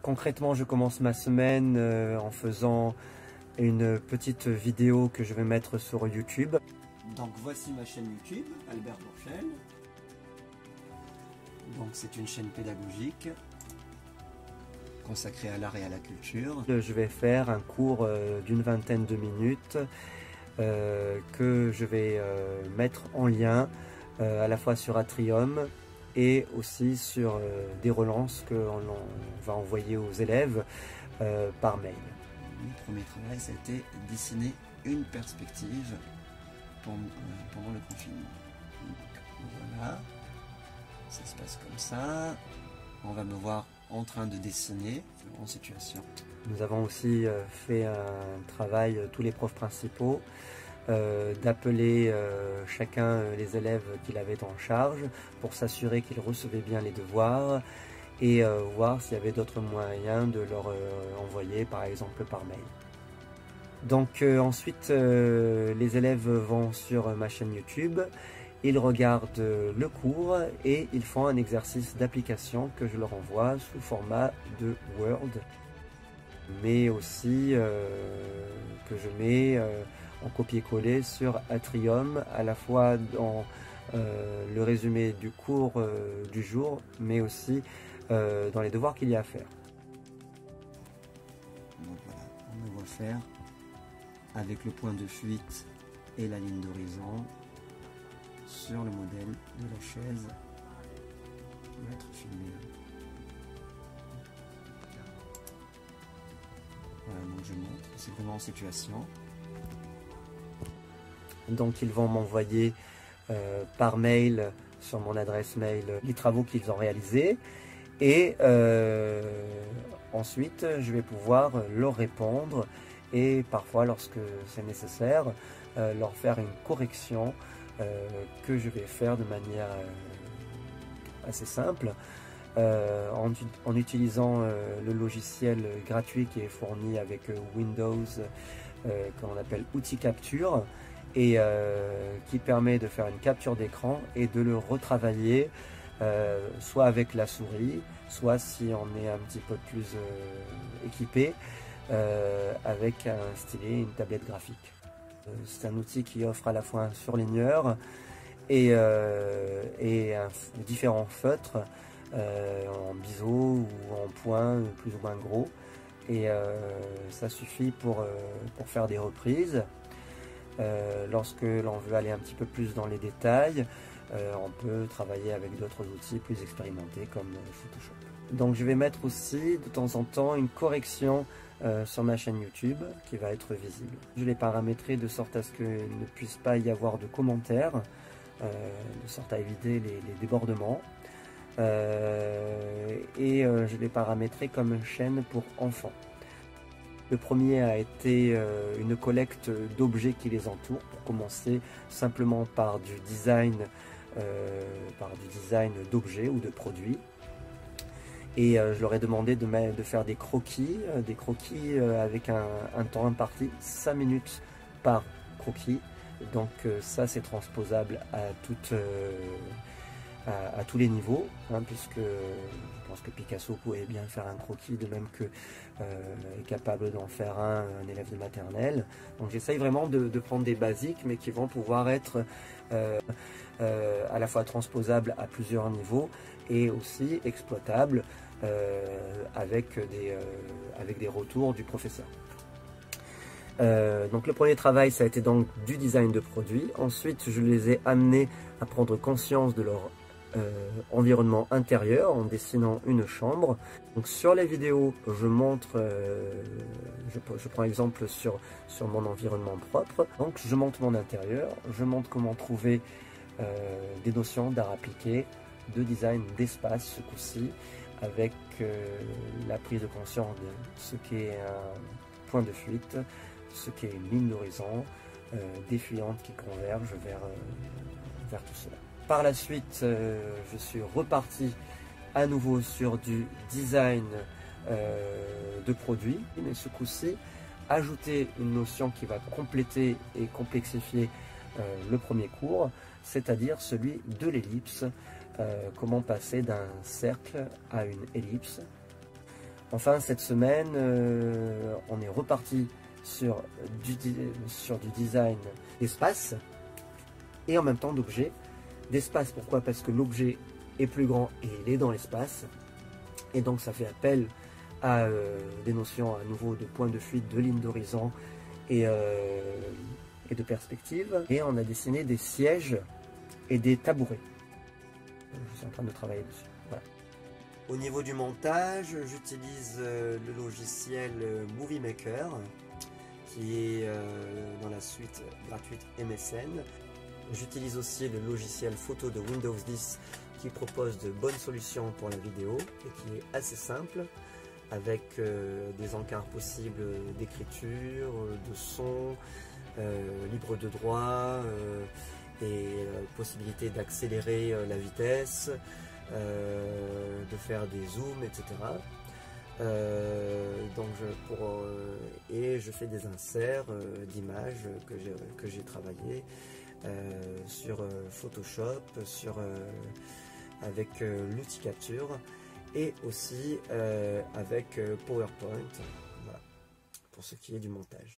Concrètement, je commence ma semaine en faisant une petite vidéo que je vais mettre sur YouTube. Donc voici ma chaîne YouTube, Albert Bourchel. Donc c'est une chaîne pédagogique consacrée à l'art et à la culture. Je vais faire un cours d'une vingtaine de minutes que je vais mettre en lien à la fois sur Atrium et aussi sur des relances qu'on va envoyer aux élèves par mail. Mon premier travail, ça a été dessiner une perspective pendant le confinement. Donc, voilà, ça se passe comme ça. On va me voir en train de dessiner en situation. Nous avons aussi fait un travail, tous les profs principaux, d'appeler chacun les élèves qu'il avait en charge pour s'assurer qu'ils recevaient bien les devoirs et voir s'il y avait d'autres moyens de leur envoyer par exemple par mail. Donc ensuite les élèves vont sur ma chaîne YouTube, ils regardent le cours et ils font un exercice d'application que je leur envoie sous format de Word, mais aussi que je mets en copier-coller sur Atrium, à la fois dans le résumé du cours du jour, mais aussi dans les devoirs qu'il y a à faire. Donc voilà, on me voit faire avec le point de fuite et la ligne d'horizon sur le modèle de la chaise qui va être filmé. Voilà, donc je montre, c'est vraiment en situation. Donc ils vont m'envoyer par mail sur mon adresse mail les travaux qu'ils ont réalisés et ensuite je vais pouvoir leur répondre et parfois lorsque c'est nécessaire leur faire une correction que je vais faire de manière assez simple en utilisant le logiciel gratuit qui est fourni avec Windows qu'on appelle Outil Capture et qui permet de faire une capture d'écran et de le retravailler soit avec la souris, soit si on est un petit peu plus équipé avec un stylet, une tablette graphique. C'est un outil qui offre à la fois un surligneur et différents feutres en biseau ou en point plus ou moins gros, et ça suffit pour faire des reprises. Lorsque l'on veut aller un petit peu plus dans les détails, on peut travailler avec d'autres outils plus expérimentés comme Photoshop. Donc je vais mettre aussi de temps en temps une correction sur ma chaîne YouTube qui va être visible. Je l'ai paramétré de sorte à ce qu'il ne puisse pas y avoir de commentaires, de sorte à éviter les débordements. Je l'ai paramétré comme une chaîne pour enfants. Le premier a été une collecte d'objets qui les entourent, pour commencer simplement par du design d'objets ou de produits. Et je leur ai demandé de faire des croquis avec un temps imparti, 5 minutes par croquis. Donc ça c'est transposable à tous les niveaux, hein, puisque je pense que Picasso pouvait bien faire un croquis, de même que est capable d'en faire un élève de maternelle. Donc j'essaye vraiment de prendre des basiques, mais qui vont pouvoir être à la fois transposables à plusieurs niveaux et aussi exploitables avec des retours du professeur. Donc le premier travail, ça a été donc du design de produits. Ensuite, je les ai amenés à prendre conscience de leur environnement intérieur en dessinant une chambre. Donc sur les vidéos, je montre, je prends exemple sur mon environnement propre. Donc je montre mon intérieur, je montre comment trouver des notions d'art appliqué, de design d'espace ce coup-ci, avec la prise de conscience de ce qu'est un point de fuite, ce qu'est une ligne d'horizon, des fuyantes qui convergent vers tout cela. Par la suite, je suis reparti à nouveau sur du design de produits, mais ce coup-ci, ajouter une notion qui va compléter et complexifier le premier cours, c'est-à-dire celui de l'ellipse, comment passer d'un cercle à une ellipse. Enfin, cette semaine, on est reparti sur du design d'espace et en même temps d'objet. D'espace, pourquoi? Parce que l'objet est plus grand et il est dans l'espace. Et donc ça fait appel à des notions à nouveau de point de fuite, de ligne d'horizon et de perspective. Et on a dessiné des sièges et des tabourets. Je suis en train de travailler dessus. Voilà. Au niveau du montage, j'utilise le logiciel Movie Maker, qui est dans la suite gratuite MSN. J'utilise aussi le logiciel photo de Windows 10 qui propose de bonnes solutions pour la vidéo et qui est assez simple, avec des encarts possibles d'écriture, de son, libre de droit, et possibilité d'accélérer la vitesse, de faire des zooms, etc. Et je fais des inserts d'images que j'ai travaillé sur Photoshop, avec l'outil capture et aussi avec PowerPoint, voilà, pour ce qui est du montage.